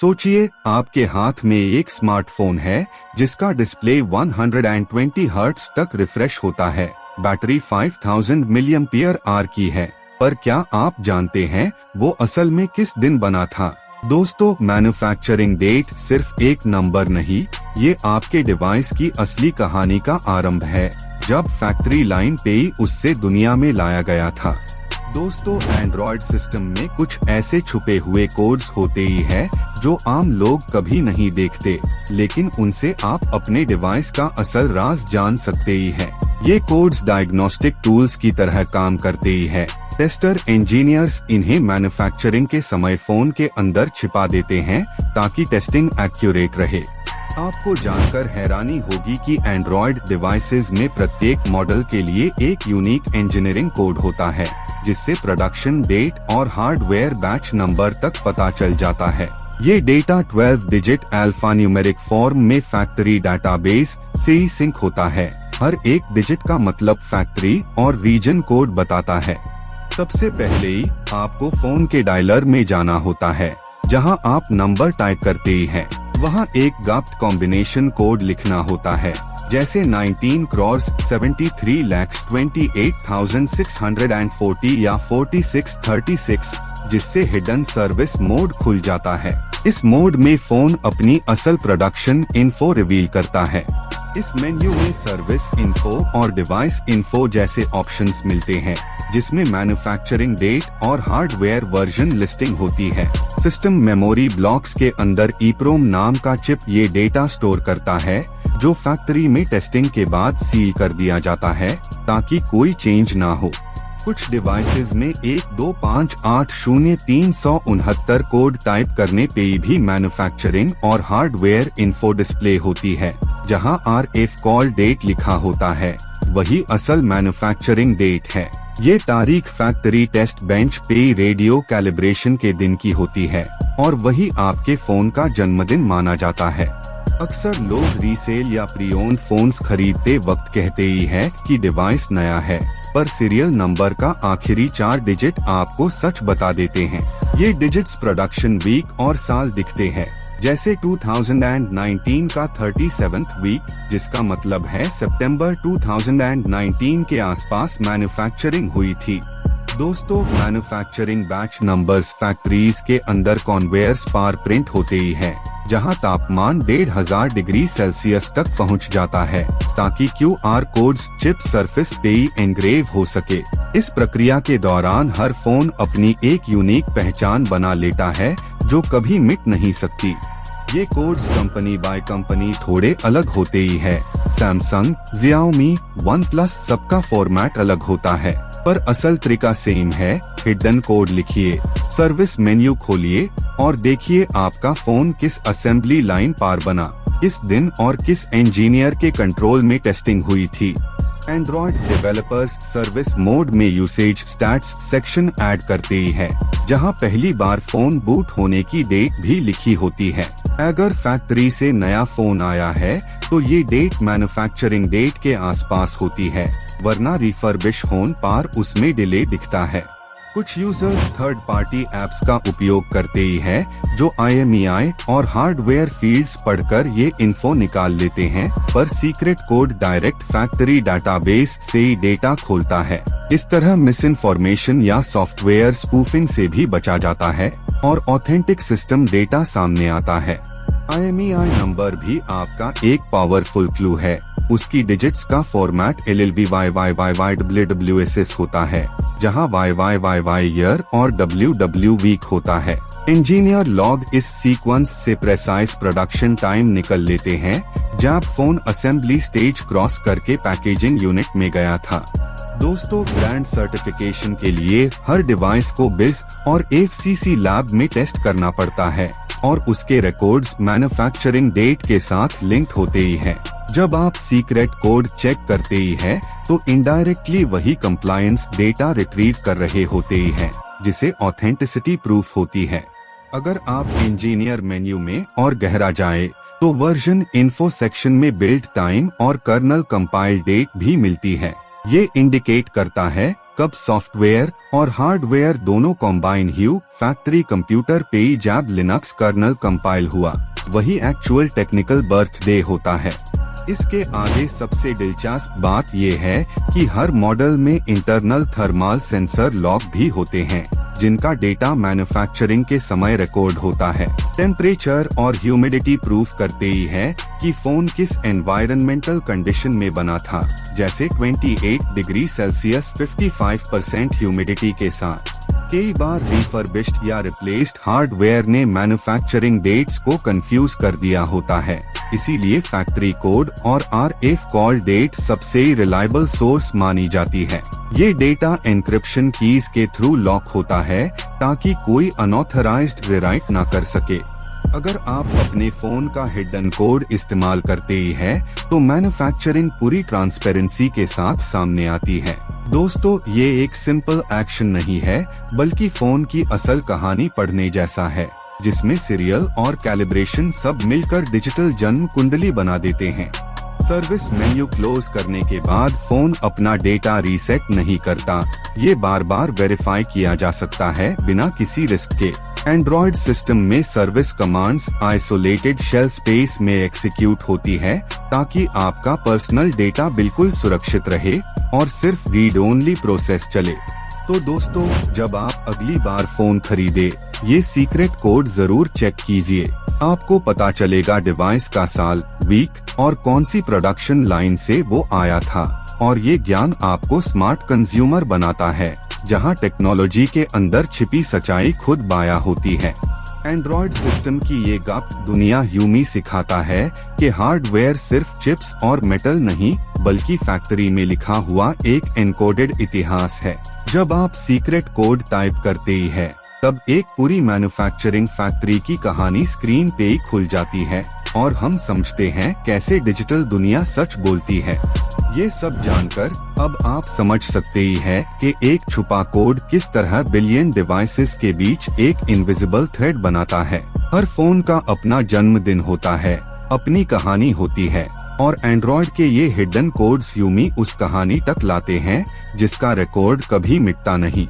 सोचिए आपके हाथ में एक स्मार्टफोन है जिसका डिस्प्ले 120 हर्ट्ज तक रिफ्रेश होता है। बैटरी 5000 मिलियम्पियर आवर की है। पर क्या आप जानते हैं वो असल में किस दिन बना था? दोस्तों, मैन्युफैक्चरिंग डेट सिर्फ एक नंबर नहीं, ये आपके डिवाइस की असली कहानी का आरंभ है, जब फैक्ट्री लाइन पे ही उससे दुनिया में लाया गया था। दोस्तों, एंड्रॉयड सिस्टम में कुछ ऐसे छुपे हुए कोड्स होते ही हैं जो आम लोग कभी नहीं देखते, लेकिन उनसे आप अपने डिवाइस का असल राज जान सकते ही हैं। ये कोड्स डायग्नोस्टिक टूल्स की तरह काम करते ही हैं। टेस्टर इंजीनियर्स इन्हें मैन्युफैक्चरिंग के समय फोन के अंदर छिपा देते हैं ताकि टेस्टिंग एक्यूरेट रहे। आपको जानकर हैरानी होगी कि एंड्रॉयड डिवाइसेस में प्रत्येक मॉडल के लिए एक यूनिक इंजीनियरिंग कोड होता है, जिससे प्रोडक्शन डेट और हार्डवेयर बैच नंबर तक पता चल जाता है। ये डेटा 12 डिजिट अल्फान्यूमेरिक फॉर्म में फैक्ट्री डाटाबेस से ही सिंक होता है। हर एक डिजिट का मतलब फैक्ट्री और रीजन कोड बताता है। सबसे पहले ही आपको फोन के डायलर में जाना होता है, जहां आप नंबर टाइप करते ही हैं। वहां एक गप्ड कॉम्बिनेशन कोड लिखना होता है, जैसे 19 क्रॉस 73 lakhs 28,640 या 4636, जिससे हिडन सर्विस मोड खुल जाता है। इस मोड में फोन अपनी असल प्रोडक्शन इन्फो रिवील करता है। इस मेन्यू में सर्विस इन्फो और डिवाइस इन्फो जैसे ऑप्शंस मिलते हैं, जिसमें मैन्युफैक्चरिंग डेट और हार्डवेयर वर्जन लिस्टिंग होती है। सिस्टम मेमोरी ब्लॉक्स के अंदर ईप्रोम नाम का चिप ये डेटा स्टोर करता है, जो फैक्ट्री में टेस्टिंग के बाद सील कर दिया जाता है ताकि कोई चेंज ना हो। कुछ डिवाइसेस में 125803969 कोड टाइप करने पे भी मैन्युफैक्चरिंग और हार्डवेयर इन्फो डिस्प्ले होती है। जहां RF कॉल डेट लिखा होता है, वही असल मैन्युफैक्चरिंग डेट है। ये तारीख फैक्ट्री टेस्ट बेंच पे रेडियो कैलिब्रेशन के दिन की होती है और वही आपके फोन का जन्मदिन माना जाता है। अक्सर लोग रीसेल या प्री ओन्ड फोन्स खरीदते वक्त कहते ही है कि डिवाइस नया है, पर सीरियल नंबर का आखिरी 4 डिजिट आपको सच बता देते हैं। ये डिजिट्स प्रोडक्शन वीक और साल दिखते हैं, जैसे 2019 का 37th वीक, जिसका मतलब है सितंबर 2019 के आसपास मैन्युफैक्चरिंग हुई थी। दोस्तों, मैन्युफैक्चरिंग बैच नंबर्स फैक्ट्रीज के अंदर कन्वेयर्स पर प्रिंट होते ही है, जहां तापमान 1500 डिग्री सेल्सियस तक पहुंच जाता है, ताकि QR कोड्स चिप सरफेस पे ही एनग्रेव हो सके। इस प्रक्रिया के दौरान हर फोन अपनी एक यूनिक पहचान बना लेता है, जो कभी मिट नहीं सकती। ये कोड्स कंपनी बाय कंपनी थोड़े अलग होते ही है। सैमसंग, Xiaomi, OnePlus सबका फॉर्मेट अलग होता है, पर असल तरीका सेम है। हिडन कोड लिखिए, सर्विस मेन्यू खोलिए और देखिए आपका फोन किस असेंबली लाइन पर बना, किस दिन और किस इंजीनियर के कंट्रोल में टेस्टिंग हुई थी। एंड्रॉयड डेवलपर्स सर्विस मोड में यूसेज स्टैट्स सेक्शन ऐड करते ही है, जहां पहली बार फोन बूट होने की डेट भी लिखी होती है। अगर फैक्ट्री से नया फोन आया है तो ये डेट मैन्युफैक्चरिंग डेट के आसपास होती है, वरना रिफर्बिश होने पर उसमें डिले दिखता है। कुछ यूजर्स थर्ड पार्टी एप्स का उपयोग करते ही है, जो IMEI और हार्डवेयर फील्ड्स पढ़कर ये इन्फो निकाल लेते हैं, पर secret code direct factory database से ही डेटा खोलता है। इस तरह मिस इन्फॉर्मेशन या सॉफ्टवेयर स्पूफिंग से भी बचा जाता है और ऑथेंटिक सिस्टम डेटा सामने आता है। IMEI नंबर भी आपका एक पावरफुल क्लू है। उसकी डिजिट्स का फॉर्मेट LLBYYYYWWSS होता है, जहां YYYY ईयर और WW वीक होता है। इंजीनियर लॉग इस सीक्वेंस से प्रेसाइज प्रोडक्शन टाइम निकल लेते हैं, जब फोन असेंबली स्टेज क्रॉस करके पैकेजिंग यूनिट में गया था। दोस्तों, ब्रांड सर्टिफिकेशन के लिए हर डिवाइस को BIS और FCC लैब में टेस्ट करना पड़ता है और उसके रिकॉर्ड्स मैन्युफैक्चरिंग डेट के साथ लिंक्ड होते ही हैं। जब आप सीक्रेट कोड चेक करते ही हैं, तो इनडायरेक्टली वही कंप्लायंस डेटा रिट्रीव कर रहे होते ही हैं, जिसे ऑथेंटिसिटी प्रूफ होती है। अगर आप इंजीनियर मेन्यू में और गहरा जाए, तो वर्जन इन्फो सेक्शन में बिल्ड टाइम और कर्नल कंपाइल डेट भी मिलती है। ये इंडिकेट करता है कब सॉफ्टवेयर और हार्डवेयर दोनों कॉम्बाइन हुए, फैक्ट्री कंप्यूटर पे जब लिनक्स कर्नल कंपाइल हुआ, वही एक्चुअल टेक्निकल बर्थडे होता है। इसके आगे सबसे दिलचस्प बात यह है कि हर मॉडल में इंटरनल थर्मल सेंसर लॉग भी होते हैं, जिनका डेटा मैन्युफैक्चरिंग के समय रिकॉर्ड होता है। टेम्परेचर और ह्यूमिडिटी प्रूफ करते ही है कि फोन किस एनवायरनमेंटल कंडीशन में बना था, जैसे 28 डिग्री सेल्सियस 55% ह्यूमिडिटी के साथ। कई बार रिफर्बिश्ड या रिप्लेस्ड हार्डवेयर ने मैन्युफैक्चरिंग डेट्स को कंफ्यूज कर दिया होता है, इसीलिए फैक्ट्री कोड और RF कॉल डेट सबसे रिलायबल सोर्स मानी जाती है। ये डेटा एन्क्रिप्शन कीज के थ्रू लॉक होता है ताकि कोई अनऑथराइज्ड रीराइट ना कर सके। अगर आप अपने फोन का हिडन कोड इस्तेमाल करते ही है तो मैन्युफैक्चरिंग पूरी ट्रांसपेरेंसी के साथ सामने आती है। दोस्तों, ये एक सिंपल एक्शन नहीं है, बल्कि फोन की असल कहानी पढ़ने जैसा है, जिसमें सीरियल और कैलिब्रेशन सब मिलकर डिजिटल जन्म कुंडली बना देते हैं। सर्विस मेन्यू क्लोज करने के बाद फोन अपना डेटा रीसेट नहीं करता, ये बार बार वेरीफाई किया जा सकता है बिना किसी रिस्क के। एंड्रॉइड सिस्टम में service commands isolated shell space में एग्जीक्यूट होती है ताकि आपका पर्सनल डेटा बिल्कुल सुरक्षित रहे और सिर्फ रीड ओनली प्रोसेस चले। तो दोस्तों, जब आप अगली बार फोन खरीदे, ये सीक्रेट कोड जरूर चेक कीजिए। आपको पता चलेगा डिवाइस का साल, वीक और कौन सी प्रोडक्शन लाइन से वो आया था। और ये ज्ञान आपको स्मार्ट कंज्यूमर बनाता है, जहां टेक्नोलॉजी के अंदर छिपी सच्चाई खुद बाया होती है। एंड्रॉइड सिस्टम की ये गप दुनिया यूं सिखाता है कि हार्डवेयर सिर्फ चिप्स और मेटल नहीं, बल्कि फैक्ट्री में लिखा हुआ एक एनकोडेड इतिहास है। जब आप सीक्रेट कोड टाइप करते ही है, तब एक पूरी मैन्युफैक्चरिंग फैक्ट्री की कहानी स्क्रीन पे ही खुल जाती है और हम समझते हैं कैसे डिजिटल दुनिया सच बोलती है। ये सब जानकर अब आप समझ सकते ही है कि एक छुपा कोड किस तरह बिलियन डिवाइसेस के बीच एक इनविजिबल थ्रेड बनाता है। हर फोन का अपना जन्मदिन होता है, अपनी कहानी होती है, और एंड्रॉइड के ये हिडन कोड्स यूं उस कहानी तक लाते हैं जिसका रिकॉर्ड कभी मिटता नहीं।